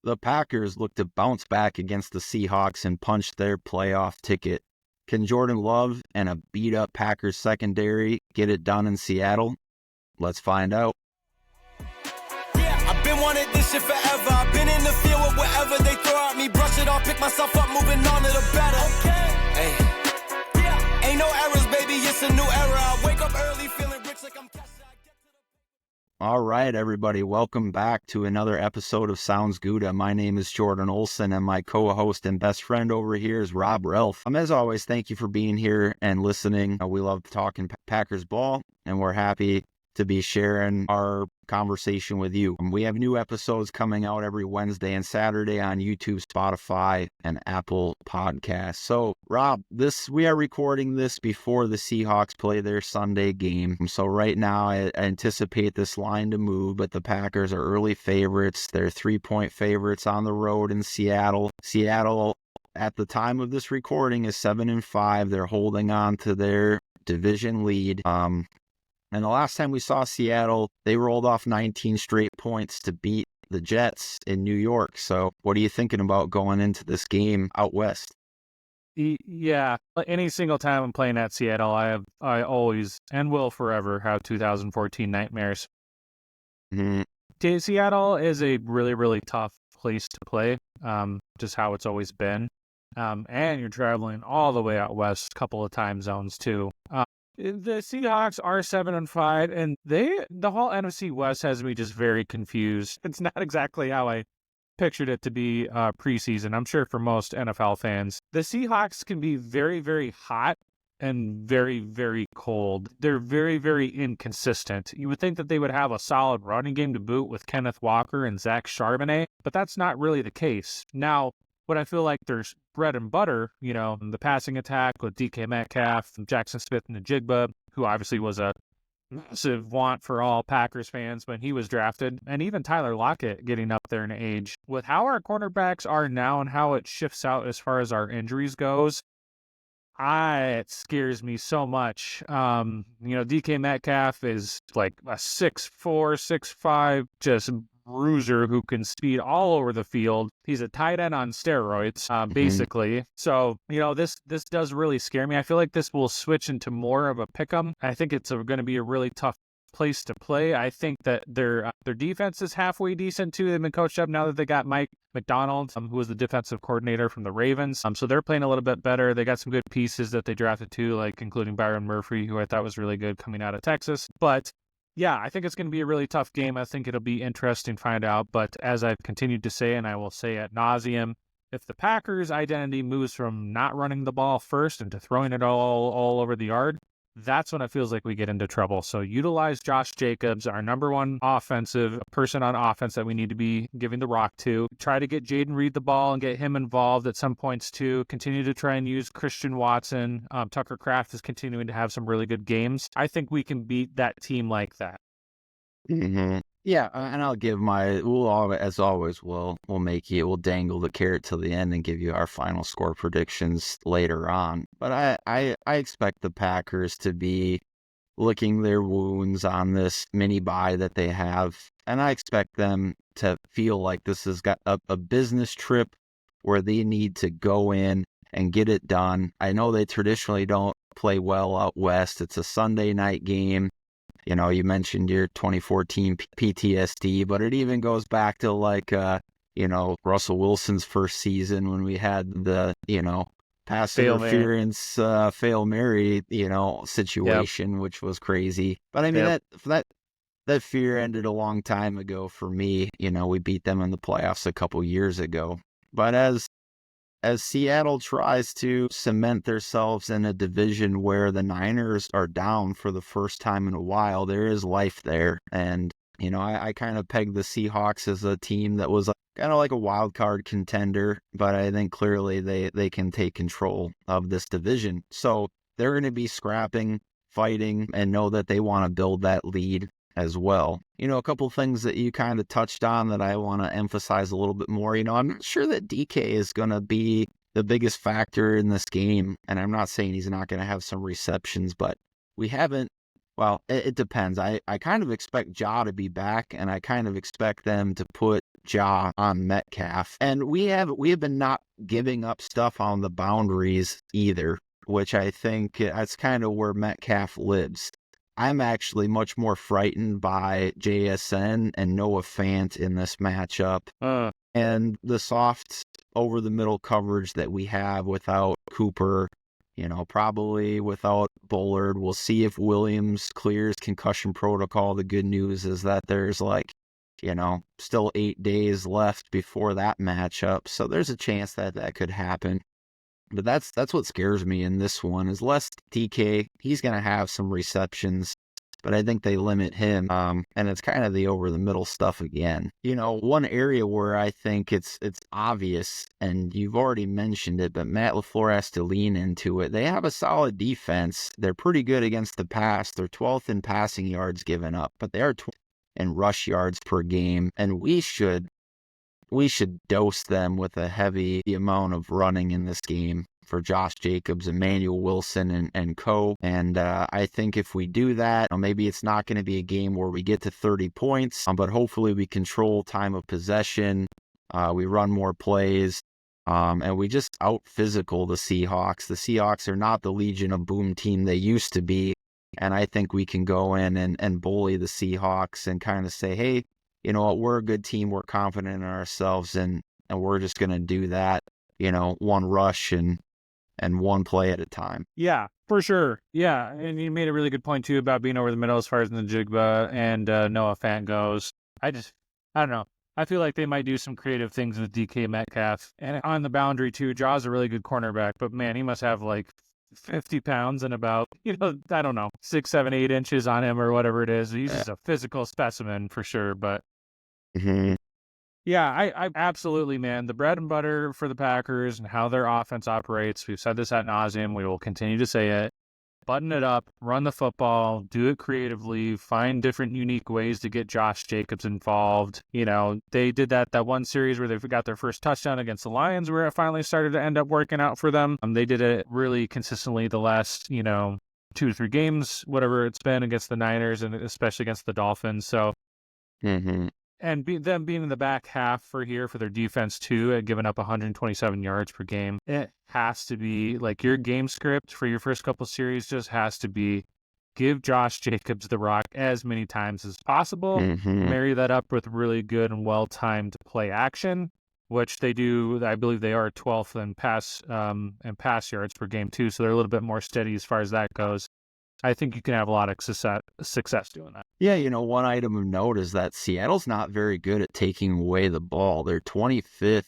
The Packers look to bounce back against the Seahawks and punch their playoff ticket. Can Jordan Love and a beat-up Packers secondary get it done in Seattle? Let's find out. Yeah, I've been wanting this shit forever. I've been in the field with whatever they throw at me. Brush it off, pick myself up, moving on to the better. Okay. Hey. Yeah, ain't no errors, baby. It's a new era. I wake up early feeling rich like I'm cashed. All right, everybody, welcome back to another episode of Sounds Gouda. My name is Jordan Olson, and my co-host and best friend over here is Rob Ralph. As always, thank you for being here and listening. We love talking Packers ball, and we're happy to be sharing our conversation with you. We have new episodes coming out every Wednesday and Saturday on YouTube, Spotify, and Apple Podcasts. So, Rob, we are recording this before the Seahawks play their Sunday game. So right now, I anticipate this line to move, but the Packers are early favorites. They're 3-point favorites on the road in Seattle. Seattle, at the time of this recording, is 7-5. They're holding on to their division lead. And the last time we saw Seattle, they rolled off 19 straight points to beat the Jets in New York. So what are you thinking about going into this game out west? Yeah, any single time I'm playing at Seattle, I always and will forever have 2014 nightmares. Mm-hmm. Seattle is a really, really tough place to play, just how it's always been. And you're traveling all the way out west, a couple of time zones too. The Seahawks are 7-5, and the whole NFC West has me just very confused. It's not exactly how I pictured it to be preseason. I'm sure for most NFL fans, the Seahawks can be very, very hot and very, very cold. They're very, very inconsistent. You would think that they would have a solid running game to boot with Kenneth Walker and Zach Charbonnet, but that's not really the case. Now, what I feel like there's bread and butter, the passing attack with DK Metcalf, Jackson Smith and Njigba, who obviously was a massive want for all Packers fans when he was drafted, and even Tyler Lockett getting up there in age. With how our cornerbacks are now and how it shifts out as far as our injuries goes, it scares me so much. DK Metcalf is like a 6'4", 6'5", just bruiser who can speed all over the field. He's a tight end on steroids, basically. So, this does really scare me. I feel like this will switch into more of a pick'em. I think it's going to be a really tough place to play. I think that their defense is halfway decent too. They've been coached up now that they got Mike McDonald, who was the defensive coordinator from the Ravens. So they're playing a little bit better. They got some good pieces that they drafted too, like including Byron Murphy, who I thought was really good coming out of Texas. But yeah, I think it's going to be a really tough game. I think it'll be interesting to find out. But as I've continued to say, and I will say ad nauseum, if the Packers' identity moves from not running the ball first into throwing it all over the yard, that's when it feels like we get into trouble. So utilize Josh Jacobs, our number one offensive person on offense that we need to be giving the rock to. Try to get Jaden Reed the ball and get him involved at some points too. Continue to try and use Christian Watson. Tucker Kraft is continuing to have some really good games. I think we can beat that team like that. Mm-hmm. Yeah, and I'll give as always, we'll dangle the carrot till the end and give you our final score predictions later on. But I expect the Packers to be licking their wounds on this mini bye that they have, and I expect them to feel like this has got a business trip where they need to go in and get it done. I know they traditionally don't play well out west. It's a Sunday night game. You mentioned your 2014 PTSD, but it even goes back to Russell Wilson's first season when we had the, pass interference, Fail Mary, situation, yep, which was crazy. But I mean, yep, that fear ended a long time ago for me. We beat them in the playoffs a couple years ago. But as Seattle tries to cement themselves in a division where the Niners are down for the first time in a while, there is life there. And, I kind of peg the Seahawks as a team that was kind of like a wild card contender, but I think clearly they can take control of this division. So they're going to be scrapping, fighting, and know that they want to build that lead as well. A couple things that you kind of touched on that I want to emphasize a little bit more. I'm not sure that DK is going to be the biggest factor in this game, and I'm not saying he's not going to have some receptions, but we haven't, it depends. I kind of expect Ja to be back, and I kind of expect them to put Ja on Metcalf. And we have been not giving up stuff on the boundaries either, which I think that's kind of where Metcalf lives. I'm actually much more frightened by JSN and Noah Fant in this matchup. And the soft over the middle coverage that we have without Cooper, probably without Bullard. We'll see if Williams clears concussion protocol. The good news is that there's still 8 days left before that matchup. So there's a chance that that could happen. But that's what scares me in this one is less TK. He's going to have some receptions, but I think they limit him. And it's kind of the over the middle stuff again. One area where I think it's obvious, and you've already mentioned it, but Matt LaFleur has to lean into it. They have a solid defense. They're pretty good against the pass. They're 12th in passing yards given up, but they are 12th in rush yards per game. And we should dose them with a heavy amount of running in this game for Josh Jacobs, Emmanuel Wilson, and co. And I think if we do that, maybe it's not going to be a game where we get to 30 points, but hopefully we control time of possession, we run more plays, and we just out-physical the Seahawks. The Seahawks are not the Legion of Boom team they used to be, and I think we can go in and bully the Seahawks and kind of say, hey, you know what, we're a good team, we're confident in ourselves, and we're just going to do that, one rush and one play at a time. Yeah, for sure. Yeah, and you made a really good point, too, about being over the middle as far as Njigba and Noah Fant goes. I don't know. I feel like they might do some creative things with DK Metcalf. And on the boundary, too, Jaw's a really good cornerback, but, man, he must have, 50 pounds and about, I don't know, 6, 7, 8 inches on him or whatever it is. He's just a physical specimen for sure, but... Mm-hmm. Yeah, I absolutely, man. The bread and butter for the Packers and how their offense operates, we've said this ad nauseum. We will continue to say it. Button it up, run the football, do it creatively, find different unique ways to get Josh Jacobs involved. They did that one series where they got their first touchdown against the Lions where it finally started to end up working out for them. They did it really consistently the last, 2 to 3 games, whatever it's been against the Niners and especially against the Dolphins. So, And them being in the back half for their defense, too, at giving up 127 yards per game, it has to be, your game script for your first couple series just has to be give Josh Jacobs the rock as many times as possible, marry that up with really good and well-timed play action, which they do. I believe they are 12th in pass yards per game, too, so they're a little bit more steady as far as that goes. I think you can have a lot of success doing that. Yeah, one item of note is that Seattle's not very good at taking away the ball. They're 25th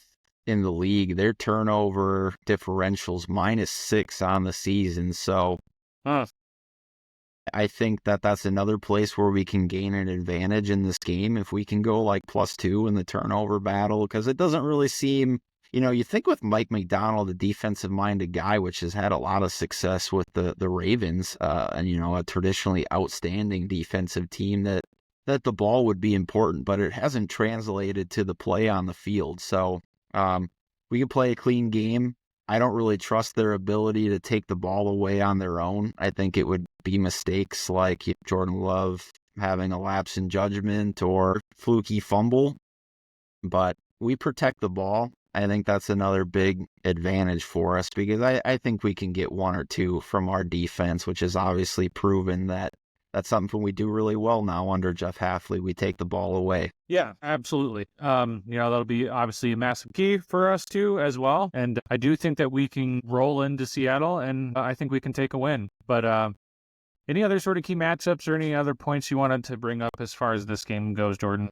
in the league. Their turnover differential's -6 on the season. So I think that's another place where we can gain an advantage in this game if we can go +2 in the turnover battle, because it doesn't really seem... you think with Mike McDonald, a defensive-minded guy, which has had a lot of success with the Ravens, and, a traditionally outstanding defensive team, that the ball would be important, but it hasn't translated to the play on the field. So we can play a clean game. I don't really trust their ability to take the ball away on their own. I think it would be mistakes like Jordan Love having a lapse in judgment or fluky fumble, but we protect the ball. I think that's another big advantage for us because I think we can get 1 or 2 from our defense, which is obviously proven that that's something we do really well now under Jeff Hafley. We take the ball away. Yeah, absolutely. That'll be obviously a massive key for us too as well. And I do think that we can roll into Seattle and I think we can take a win. But any other sort of key matchups or any other points you wanted to bring up as far as this game goes, Jordan?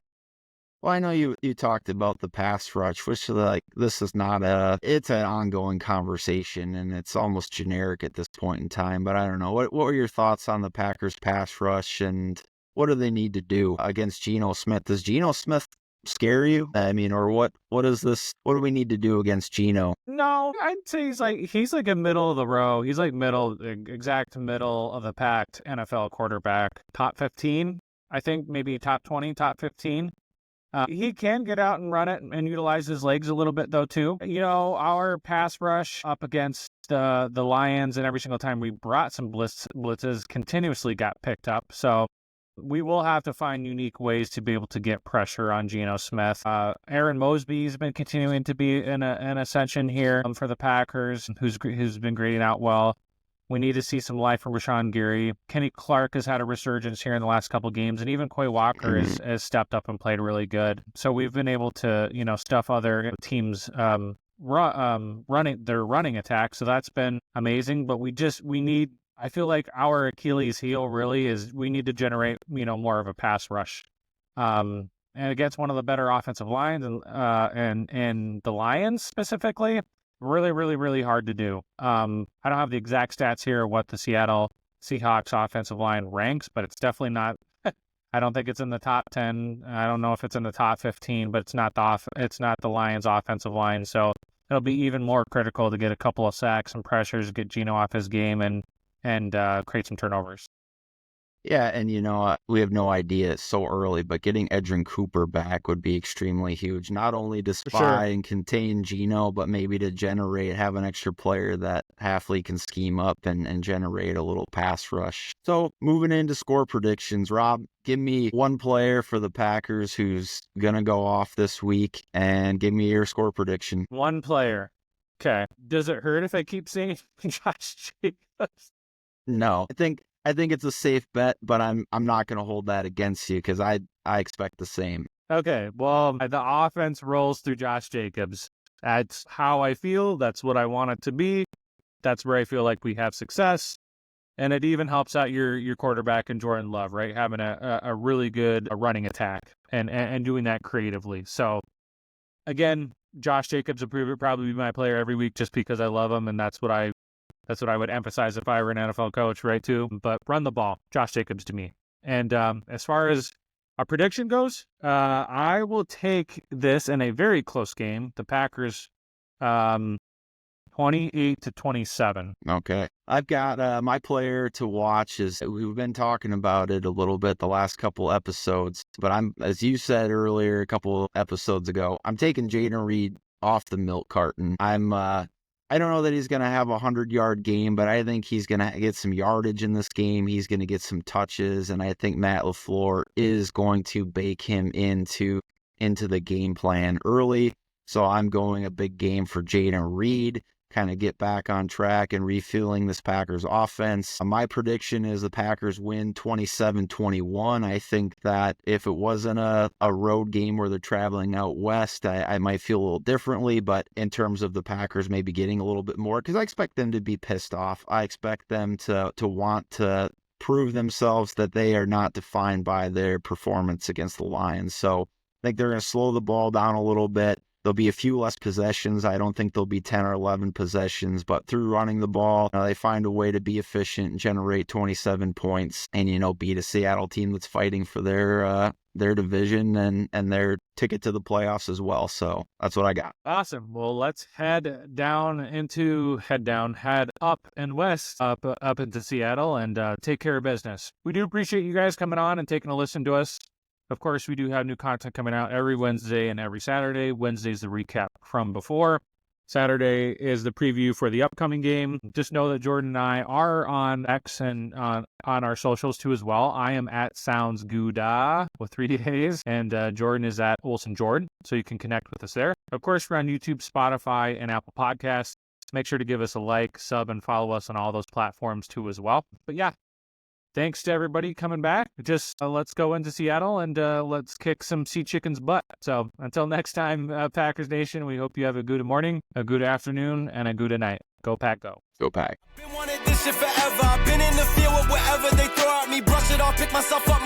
Well, I know you talked about the pass rush, which this is not it's an ongoing conversation and it's almost generic at this point in time, but I don't know. What were your thoughts on the Packers pass rush and what do they need to do against Geno Smith? Does Geno Smith scare you? I mean, or what is this? What do we need to do against Geno? No, I'd say he's like a middle of the row. He's like exact middle of the pack NFL quarterback. Top 15, I think, maybe top 20, top 15. He can get out and run it and utilize his legs a little bit, though, too. Our pass rush up against the Lions and every single time we brought some blitzes continuously got picked up. So we will have to find unique ways to be able to get pressure on Geno Smith. Aaron Mosby's been continuing to be an ascension here for the Packers, who's been grading out well. We need to see some life from Rashawn Gary. Kenny Clark has had a resurgence here in the last couple games, and even Quay Walker has stepped up and played really good. So we've been able to, stuff other teams running their running attack. So that's been amazing. But we need. I feel like our Achilles heel really is we need to generate, more of a pass rush. And against one of the better offensive lines and the Lions specifically. Really, really, really hard to do. I don't have the exact stats here of what the Seattle Seahawks offensive line ranks, but it's definitely not. I don't think it's in the top 10. I don't know if it's in the top 15, but it's not the Lions offensive line. So it'll be even more critical to get a couple of sacks and pressures, get Geno off his game, and create some turnovers. Yeah, and we have no idea it's so early, but getting Edgerrin Cooper back would be extremely huge. Not only to spy and contain Geno, but maybe to have an extra player that Halfley can scheme up and generate a little pass rush. So moving into score predictions, Rob, give me one player for the Packers who's going to go off this week, and give me your score prediction. One player. Okay. Does it hurt if I keep saying Josh Jacobs? No, I think it's a safe bet, but I'm not going to hold that against you because I expect the same. Okay, well, the offense rolls through Josh Jacobs. That's how I feel. That's what I want it to be. That's where I feel like we have success. And it even helps out your quarterback and Jordan Love, right? Having a really good running attack and doing that creatively. So, again, Josh Jacobs would probably be my player every week just because I love him, and that's what I would emphasize if I were an NFL coach, right, too. But run the ball, Josh Jacobs to me. And as far as our prediction goes, I will take this in a very close game. The Packers, 28-27. Okay. I've got my player to watch. We've been talking about it a little bit the last couple episodes, but as you said earlier, a couple episodes ago, I'm taking Jaden Reed off the milk carton. I don't know that he's going to have a 100-yard game, but I think he's going to get some yardage in this game. He's going to get some touches, and I think Matt LaFleur is going to bake him into the game plan early. So I'm going a big game for Jaden Reed, kind of get back on track and refueling this Packers offense. My prediction is the Packers win 27-21. I think that if it wasn't a road game where they're traveling out west, I might feel a little differently, but in terms of the Packers maybe getting a little bit more, because I expect them to be pissed off. I expect them to want to prove themselves that they are not defined by their performance against the Lions. So I think they're going to slow the ball down a little bit. There'll be a few less possessions. I don't think there'll be 10 or 11 possessions, but through running the ball, they find a way to be efficient and generate 27 points and, beat a Seattle team that's fighting for their division and their ticket to the playoffs as well. So that's what I got. Awesome. Well, let's head up and west, up into Seattle and take care of business. We do appreciate you guys coming on and taking a listen to us. Of course, we do have new content coming out every Wednesday and every Saturday. Wednesday's the recap from before. Saturday is the preview for the upcoming game. Just know that Jordan and I are on X and on our socials too as well. I am at SoundsGouda with 3 days, and Jordan is at Olson Jordan, so you can connect with us there. Of course, we're on YouTube, Spotify, and Apple Podcasts. Make sure to give us a like, sub, and follow us on all those platforms too as well. But yeah. Thanks to everybody coming back. Just let's go into Seattle and let's kick some Sea Chicken's butt. So until next time, Packers Nation, we hope you have a good morning, a good afternoon, and a good night. Go Pack, go. Go Pack. Been wanting this shit forever. I've been in the field with whatever they throw at me. Brush it off, pick myself up.